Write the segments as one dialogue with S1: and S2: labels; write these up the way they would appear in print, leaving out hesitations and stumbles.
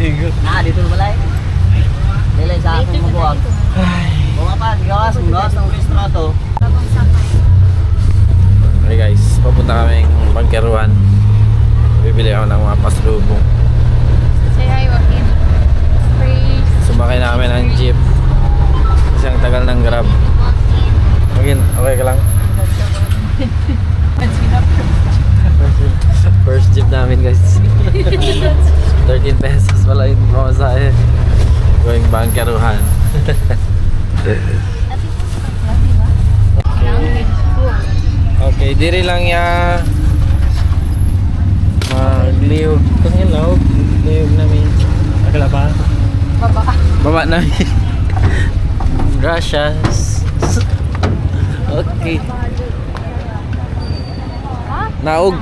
S1: Nah, dito balay. Nilay sa akong mabuwag. Kung apa, gawas ng gawas ng restrato.
S2: Okay guys, papunta kaming Bangkeruan. Bibili ako ng mga paslubong.
S3: Say hi, Joaquin. Please.
S2: Sumakay na kami ng jeep. Kasi ang tagal ng Grab. Okay ka lang? First jeep namin guys. 13 pesos pala yung pamasahe. Going Bangkeruan. Okay, diri lang ya magliog. Kung lawag, liog namin. Akala pa? Baba namin. Gracias. Okay. Naog.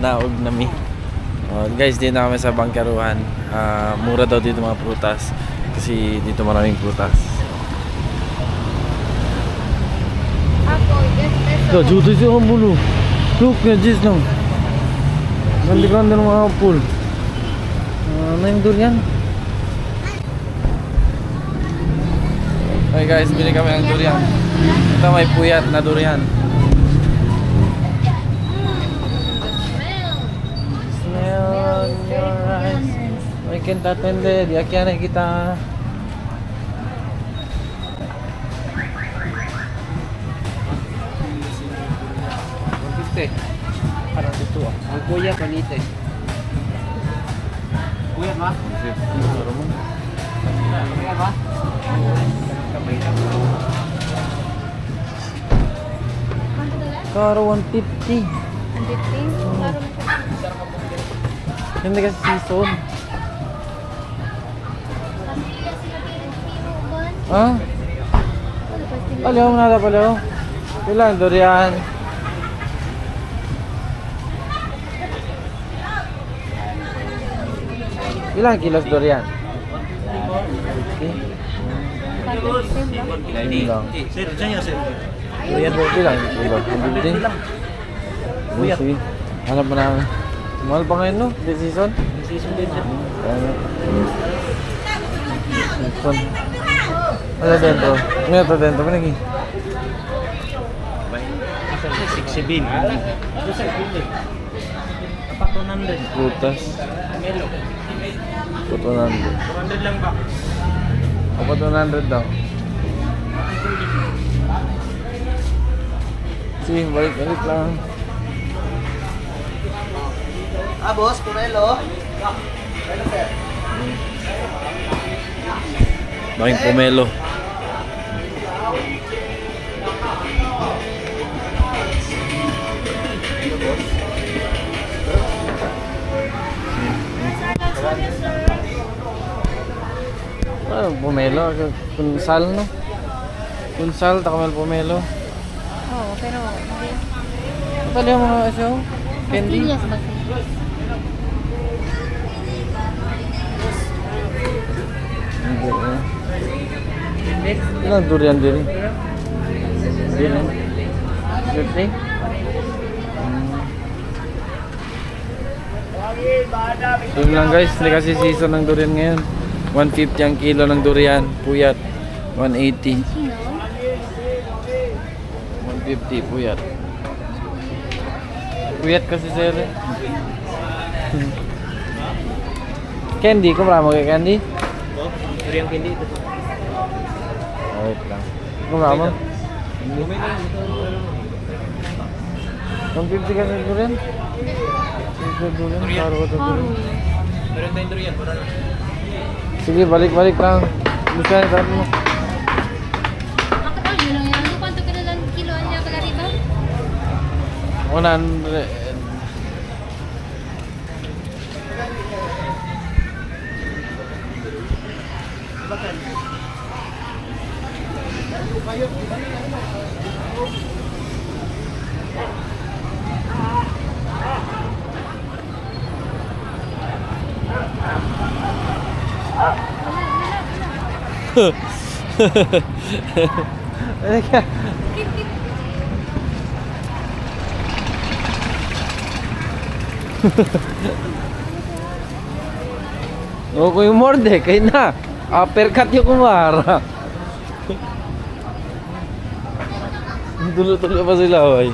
S2: Naog namin. Guys, dito na kami sa Bangkeruan. Mura daw dito mga prutas. Kasi dito maraming prutas. 야, 저도 이제 한 번로 쭉 그냥 지금 ganda-ganda ng mga apple. Ano yung durian? Okay guys, bili kami ng durian. Ito may puyat na durian. Smell on your eyes. May kintatende, di akyan kita.
S1: Parang dito ah. Ang kuya panite. Kuya ba? Kuya ba?
S2: Karo 150.
S3: 150?
S2: Hindi kasi season. Ah? Palaw mo na palaw. Ilan durian? Ilang kilos durian? 50? Hindi lang.
S1: Sir, sanya sir.
S2: Durian mo ilang kilo? 150? Kuya. Hanap mo na. Mahal pa ngayon no? This season?
S1: Season din sir.
S2: Season. Ano dentro? Ano ito dentro? Pinagi?
S1: 60 bin. Ito sir, pili. Dapat 100.
S2: Putas.
S1: Melo.
S2: 100.
S1: 400 lang ba?
S2: Apa 200 daw? Sige, balik-balik lang.
S1: Boss, Pumelo.
S2: Making pomelo. Pomelo, kunsal no? Kunsal, takamel pomelo.
S3: Oo, pero hindi.
S2: Pali yung mga asyo? Candy?
S3: Pastillas ba?
S2: Hindi ilang durian din? Durian? Birthday? Yun lang guys, hindi kasi season ng durian ngayon. 150 ang kilo ng durian, puyat 180. 150 puyat. Puyat kasi sir. Candy, kumara mo kay candy?
S1: Durian candy ito.
S2: Wait lang. Kumara mo? 150 kasi durian? Durian, karo ko durian.
S1: Meron tayong durian, para lang.
S2: Sige, balik-balik lang. Gusto na sabi mo.
S3: Ako tayo yun lang yan. Ano kwanto kilalang kiloan niya pala dito?
S2: 100. O ko yung morde, kay na. Uppercut yung kumara. Tulo-tulo pa sila, oy.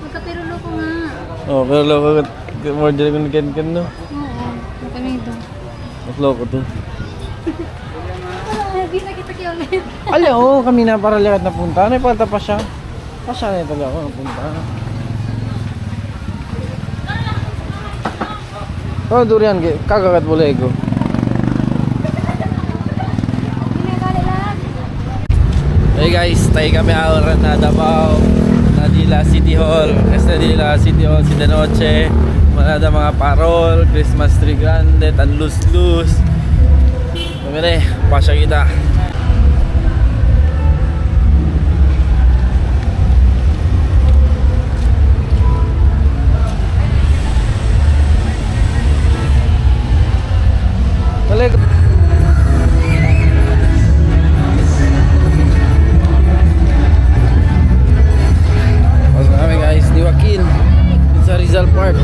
S3: Magkapirulo ko nga.
S2: Oh, pero loko morde ko ken no.
S3: Oo, kami ito.
S2: Mas loko to.
S3: Hindi na kita kayo ulit.
S2: Ala, oo, kami na para likat na punta. Ano palta pa siya? Pa siya na talaga ako napunta. Oh, durian, kagagat bolego. Hey guys, tayo kami ahora na Davao, Nadila City Hall. Kasi Nadila City Hall, si Danoche, manada mga parol, Christmas tree grande, tan lus-lus. Kami na pasya kita. Balik. Pasok kami guys, di Joaquin. Sa Rizal Park.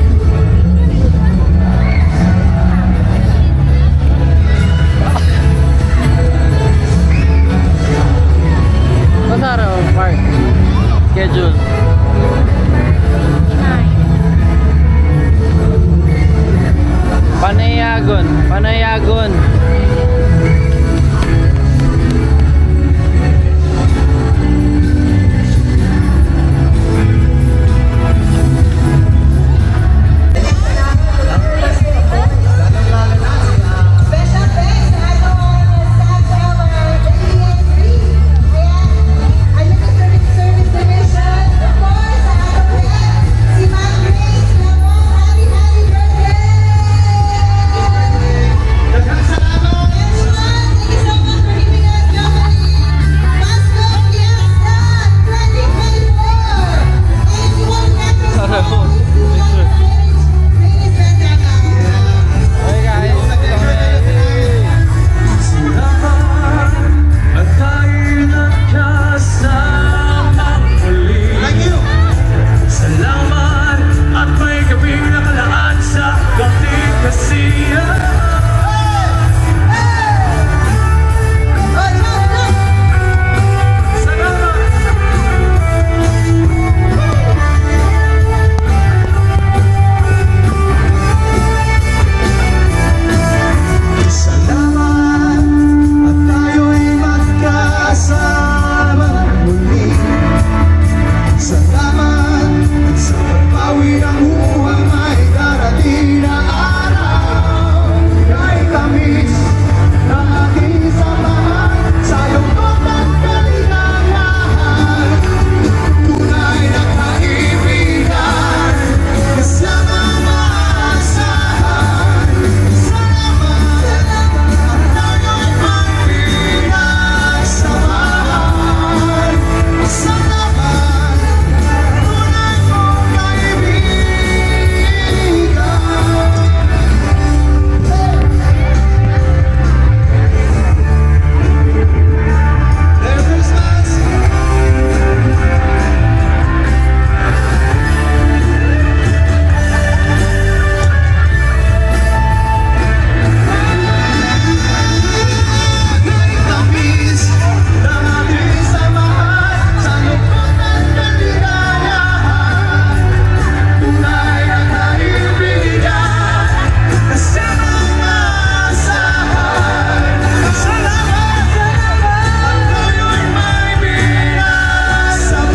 S2: Pasara ang park. Schedule. Panayagon, Panayagon.
S4: Special thanks sa ating staff of our ADN3. Ayan, our Limited Service Division. Of course, sa ating head, si Ma'am Grace Lamont. Happy birthday! Daghang salamat! Yes, ma'am. Thank you so much for giving us Germany. Pasco Fiesta 2024. And you will never know. Please send that out.
S2: Hey guys,
S5: At tayo'y nagkasama muli. Salamat at may gabing nakalaan sa dating kasiya. Salamat at tayo'y magkasama muli. Salamat at sa pagbawi ng buhay may darating na araw. Kahit tamis na ating samahan sa lungkot at kaligayahan. Tunay na kaibigan, kasama maasahan. Salamat at tayo'y magpinagsamahan. Salamat, tunay mong kaibigan. Merry Christmas! Kahit tamis ng ating samahan sa lungkot at kaligayahan. Tunay na kaibigan, kasama maasahan. Salamat, at tayo'y may pinasamahan.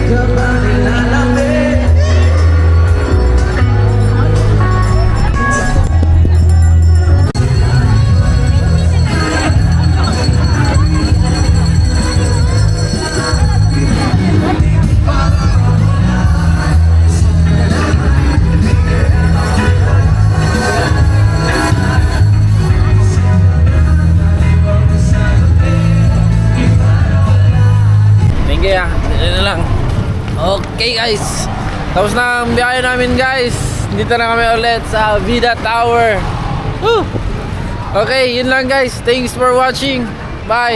S5: Ka ba nilalamig?
S2: thank you ya. Yan na lang. Okay guys, tapos na ang biyahe namin guys. Dito na kami ulit sa Vida Tower. Woo! Okay, yun lang guys. Thanks for watching. Bye!